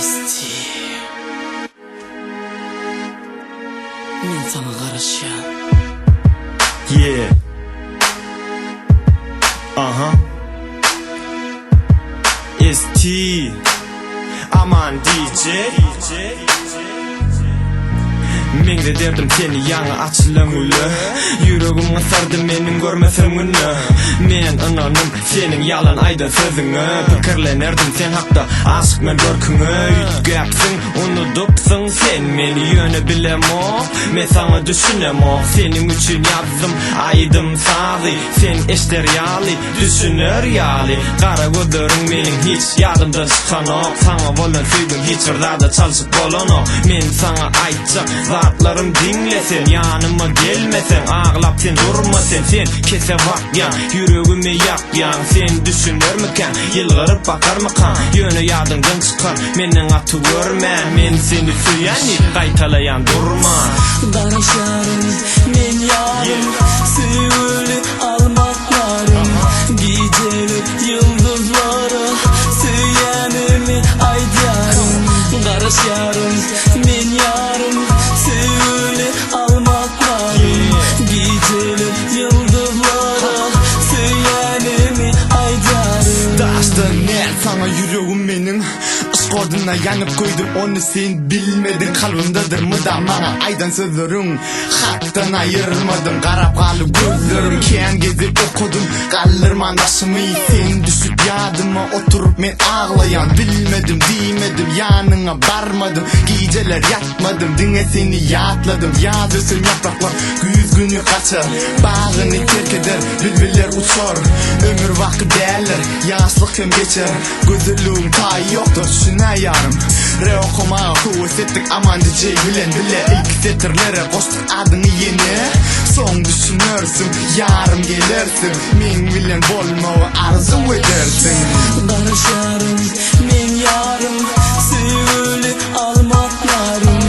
Esti men sana karışan. Yeah. Esti Aman DJ. Men de derdim seni yana açılan ulu. Yüreğim ısardı menin görmesem günü. Men ınanım senin yalan aydan sözüngü. Pikirlenerdim sen hakta aşık men görküngü. Ütgäpsiň unudupsyň sen meni yöne bilemok. Men sana düşünemok. Senin üçün yazdım aydım sazy. Sen eşler yali düşünür yali. Kara gözleriň menin hiç yadımdan çıkanok. Sana bolan süýgüm hiç ırdada çalyşyp bolanok. Men sana aýtjak zatlarım dinlesen, yanıma gelmesen, ağlap sen durmasen, sen kese vakyan, yüreğimi yakyan, sen düşünürmüken, yılgırıp bakarmıkan, yönü yadından çıkar, menden atı görme, men seni süýän, qaytalayan durma. Danışarım, men yarım, süýüli almaklarım, gecelik yıldızlara, süýänimi aýdýarım. Danışarım, men yarım, süýüli almaklarım, gecelik yıldızlara, süýänimi aýdýarım. Daştın ne sana yüreğim menin, ışkoduna yanıp koydum onu sen bilmedin. Kalbimdedir mı da bana aydan sözlerin, haktan ayırmadım. Karap kalıp gözlerim ken gezip okudum, kaldırman taşımı sen düşüp yadıma oturup men ağlayan. Bilmedim diyemedim yanına barmadım, geceler yatmadım dine seni yatladım. Yazıyorsun yapraklar güz günü kaçar, bağını terk eder bülbüller uçar. Ömür vakı derler yaşlık hem geçer, gözlüğüm tay yoktur şuna yarım. Re okuma kuvvet ettik aman DJ bilen bile, ilk setirlere koştuk adını yeni. Son düşünürsün yarım gelirsin, men bilen bolmağı arzu edersin. Danışarım, men yarım, süýüli almaklarım,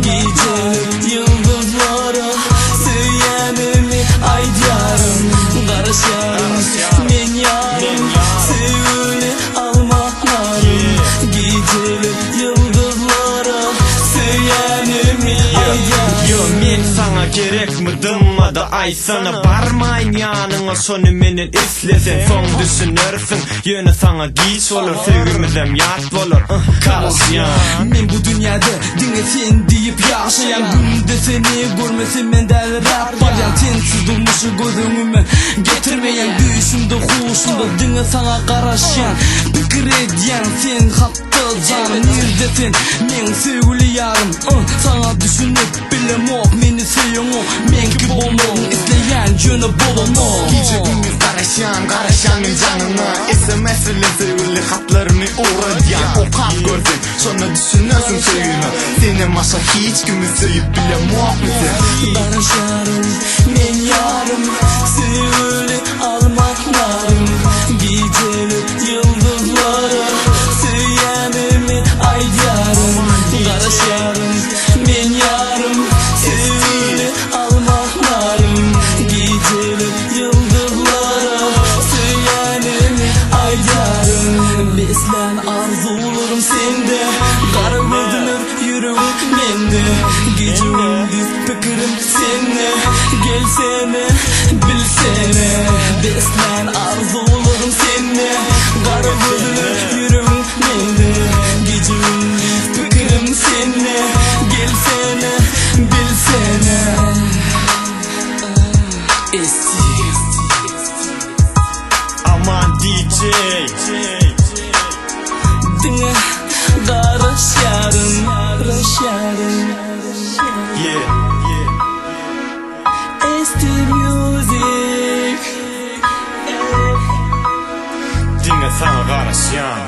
gecelik yıldızlara, süýänimi aýdýarım. Danışarım, men yarım, süýüli almaklarım, gecelik yıldızlara, süýänimi aýdýarım. Yo men sana gerekmidim da ay sana barmayın yanına, sonu meni islesen son düşünürsün, yönü sana giç olur, sevgimizem yat olur. Karışyan men bu dünyada dine sen deyip yaşayan, günde seni görmesem men däl rap baryan. Sensiz durmuşy gözüňüme getirmeyen, düşümde huşumda dine sana garaşyan, pikir edýän sen hatta can nerdesin men süýgüli yarım. Sana düşünüp bilemok meni süýüňok, menki bolmok isleýän jöne bolanok. Gece gündüz garaşan men canına, SMS ile sevgili hatlarını uğradyan. Okap gördün sonra düşünürsün süýünü, senin başa hiç kimi süýüp bilemok bizi. Danışarım, men yarım, süýüli almaklarım, gecelik yıldızlara, süýänimi aýdýarım. Danışarım, men yarım, süýüli almaklarım, gecelik yıldızlara, süýänimi aýdýarım. Beslen arzularym sende, kara gözlür yüreğim mende, gece gündüz pikirim sende, gelsene bilsene. Beslen arzularym sende, kara gözlür yüreğim mende, gece gündüz pikirim sende, gelsene bilsene. Esti Aman DJ. dine garaşarım, garaşarım. Yeah. Esti music. Dinle sana karışyan.